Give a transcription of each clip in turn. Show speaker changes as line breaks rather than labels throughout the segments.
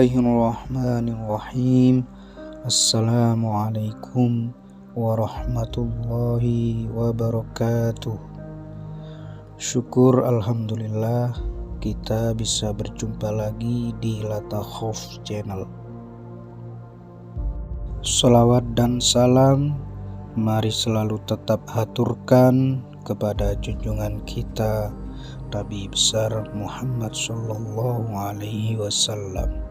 Bismillahirrahmanirrahim. Assalamualaikum warahmatullahi wabarakatuh. Syukur alhamdulillah kita bisa berjumpa lagi di Latakhof Channel. Salawat dan salam mari selalu tetap haturkan kepada junjungan kita Nabi besar Muhammad Sallallahu Alaihi Wasallam.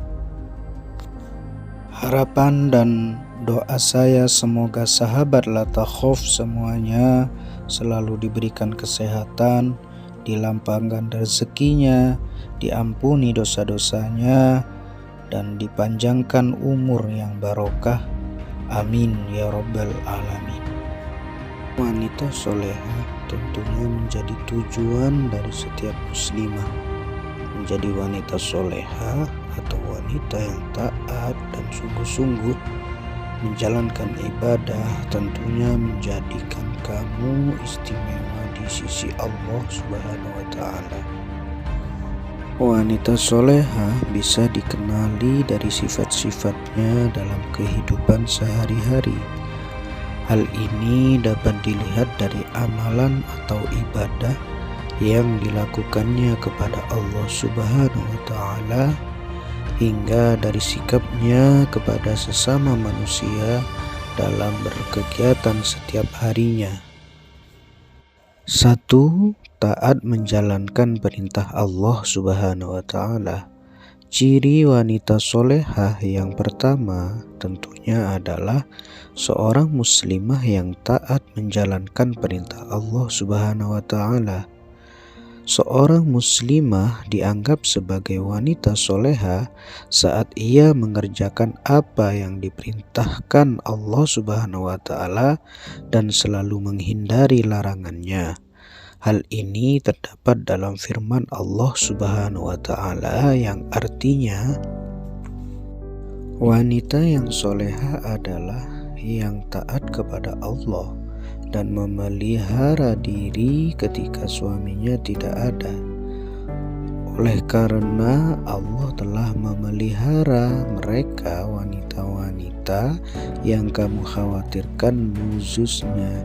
Harapan dan doa saya semoga sahabat Latakhof semuanya selalu diberikan kesehatan, dilampangkan rezekinya, diampuni dosa-dosanya, dan dipanjangkan umur yang barokah. Amin ya rabbal alamin. Wanita soleha tentunya menjadi tujuan dari setiap muslimah. Menjadi wanita soleha atau wanita yang taat dan sungguh-sungguh menjalankan ibadah tentunya menjadikan kamu istimewa di sisi Allah Subhanahu wa Ta'ala. Wanita soleha bisa dikenali dari sifat-sifatnya dalam kehidupan sehari-hari. Hal ini dapat dilihat dari amalan atau ibadah yang dilakukannya kepada Allah Subhanahu wa Ta'ala, hingga dari sikapnya kepada sesama manusia dalam berkegiatan setiap harinya. 1. Taat menjalankan perintah Allah Subhanahu wa Ta'ala. Ciri wanita solehah yang pertama tentunya adalah seorang muslimah yang taat menjalankan perintah Allah Subhanahu wa Ta'ala. Seorang muslimah dianggap sebagai wanita soleha saat ia mengerjakan apa yang diperintahkan Allah Subhanahu wa Ta'ala dan selalu menghindari larangannya. Hal ini terdapat dalam firman Allah Subhanahu wa Ta'ala yang artinya, wanita yang soleha adalah yang taat kepada Allah dan memelihara diri ketika suaminya tidak ada. Oleh karena Allah telah memelihara mereka wanita-wanita yang kamu khawatirkan nuzuznya.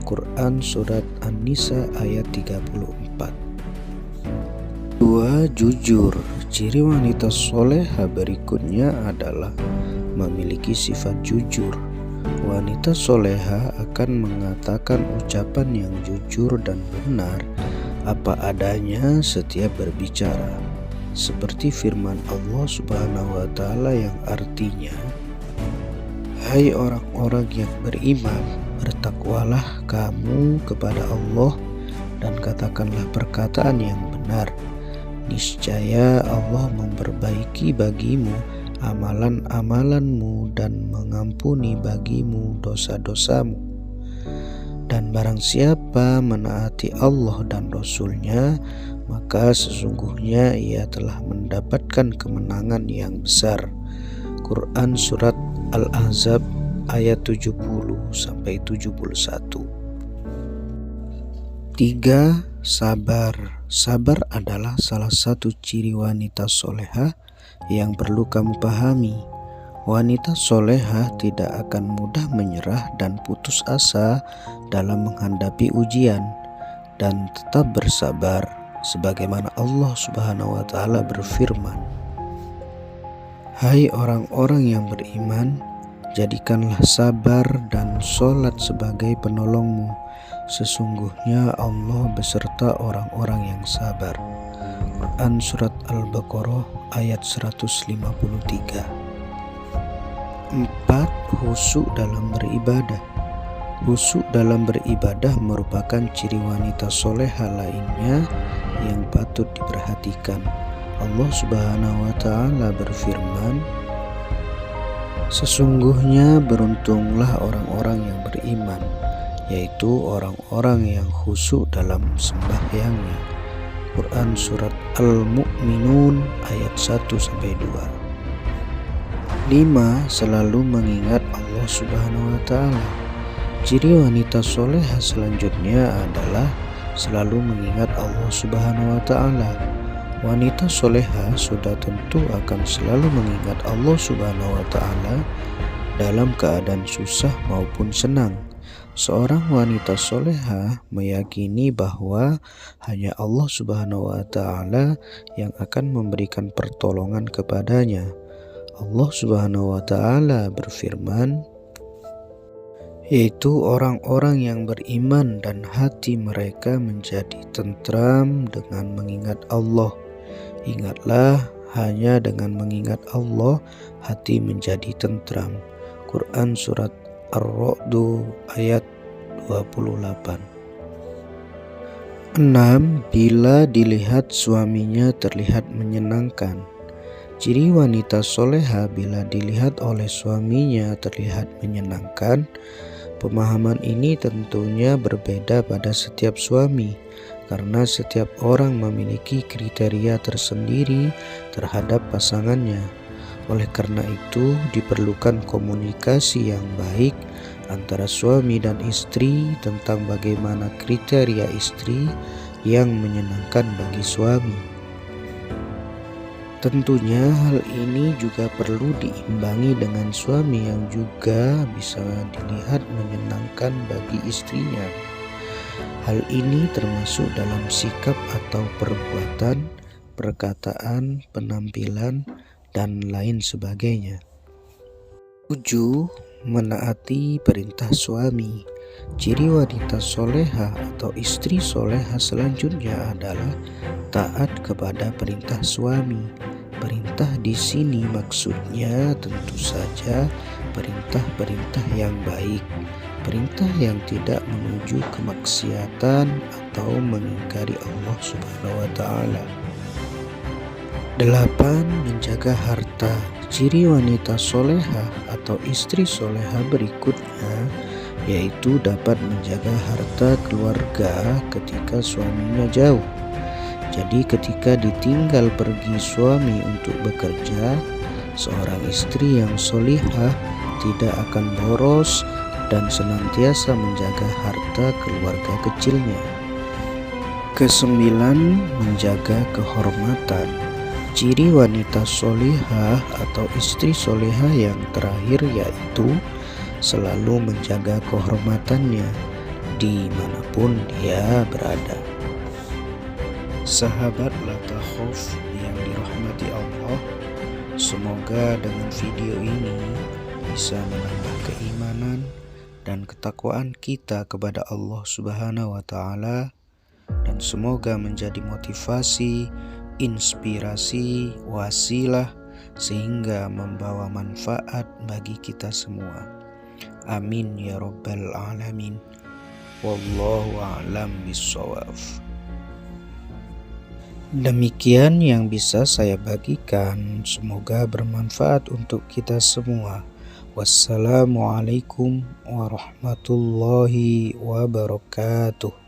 Quran Surat An-Nisa ayat 34. 2. Jujur. Ciri wanita soleha berikutnya adalah memiliki sifat jujur. Wanita soleha akan mengatakan ucapan yang jujur dan benar apa adanya setiap berbicara, seperti firman Allah Subhanahu wa Ta'ala yang artinya, hai orang-orang yang beriman, bertakwalah kamu kepada Allah dan katakanlah perkataan yang benar. Niscaya Allah memperbaiki bagimu amalan-amalanmu dan mengampuni bagimu dosa-dosamu. Dan barang siapa menaati Allah dan Rasul-Nya, maka sesungguhnya ia telah mendapatkan kemenangan yang besar. Quran Surat Al-Ahzab ayat 70-71. 3. Sabar. Sabar adalah salah satu ciri wanita soleha yang perlu kamu pahami. Wanita soleha tidak akan mudah menyerah dan putus asa dalam menghadapi ujian, dan tetap bersabar sebagaimana Allah Subhanahu wa Ta'ala berfirman, hai orang-orang yang beriman, jadikanlah sabar dan sholat sebagai penolongmu. Sesungguhnya Allah beserta orang-orang yang sabar. Quran Surat Al-Baqarah ayat 153. 4. Khusyuk dalam beribadah. Khusyuk dalam beribadah merupakan ciri wanita soleha lainnya yang patut diperhatikan. Allah Subhanahu wa Ta'ala berfirman, sesungguhnya beruntunglah orang-orang yang beriman, yaitu orang-orang yang khusyuk dalam sembahyangnya. Quran Surat Al-Mu'minun ayat 1-2. 5. Selalu mengingat Allah Subhanahu wa Ta'ala. Ciri wanita soleha selanjutnya adalah selalu mengingat Allah Subhanahu wa Ta'ala. Wanita soleha sudah tentu akan selalu mengingat Allah Subhanahu wa Ta'ala dalam keadaan susah maupun senang. Seorang wanita soleha meyakini bahwa hanya Allah Subhanahu wa Ta'ala yang akan memberikan pertolongan kepadanya. Allah Subhanahu wa Ta'ala berfirman, yaitu orang-orang yang beriman dan hati mereka menjadi tentram dengan mengingat Allah. Ingatlah, hanya dengan mengingat Allah hati menjadi tentram. Quran Surat Ar-Ra'd ayat 28. 6. Bila dilihat suaminya terlihat menyenangkan. Ciri wanita soleha bila dilihat oleh suaminya terlihat menyenangkan. Pemahaman ini tentunya berbeda pada setiap suami, karena setiap orang memiliki kriteria tersendiri terhadap pasangannya. Oleh karena itu, diperlukan komunikasi yang baik antara suami dan istri tentang bagaimana kriteria istri yang menyenangkan bagi suami. Tentunya hal ini juga perlu diimbangi dengan suami yang juga bisa dilihat menyenangkan bagi istrinya. Hal ini termasuk dalam sikap atau perbuatan, perkataan, penampilan, dan lain sebagainya. 7. Menaati perintah suami. Ciri wanita soleha atau istri soleha selanjutnya adalah taat kepada perintah suami. Perintah di sini maksudnya tentu saja perintah-perintah yang baik, perintah yang tidak menuju kemaksiatan atau mengingkari Allah Subhanahu wa Ta'ala. 8. Menjaga harta. Ciri wanita soleha atau istri soleha berikutnya yaitu dapat menjaga harta keluarga ketika suaminya jauh. Jadi ketika ditinggal pergi suami untuk bekerja, seorang istri yang solihah tidak akan boros dan senantiasa menjaga harta keluarga kecilnya. 9. Menjaga kehormatan. Ciri wanita solihah atau istri solihah yang terakhir yaitu selalu menjaga kehormatannya dimanapun dia berada. Sahabat La Takhaf yang dirahmati Allah, semoga dengan video ini bisa menambah keimanan dan ketakwaan kita kepada Allah Subhanahu wa Ta'ala, dan semoga menjadi motivasi, inspirasi, wasilah sehingga membawa manfaat bagi kita semua. Amin ya rabbal alamin. Wallahu a'lam bishawab. Demikian yang bisa saya bagikan, semoga bermanfaat untuk kita semua. Wassalamualaikum warahmatullahi wabarakatuh.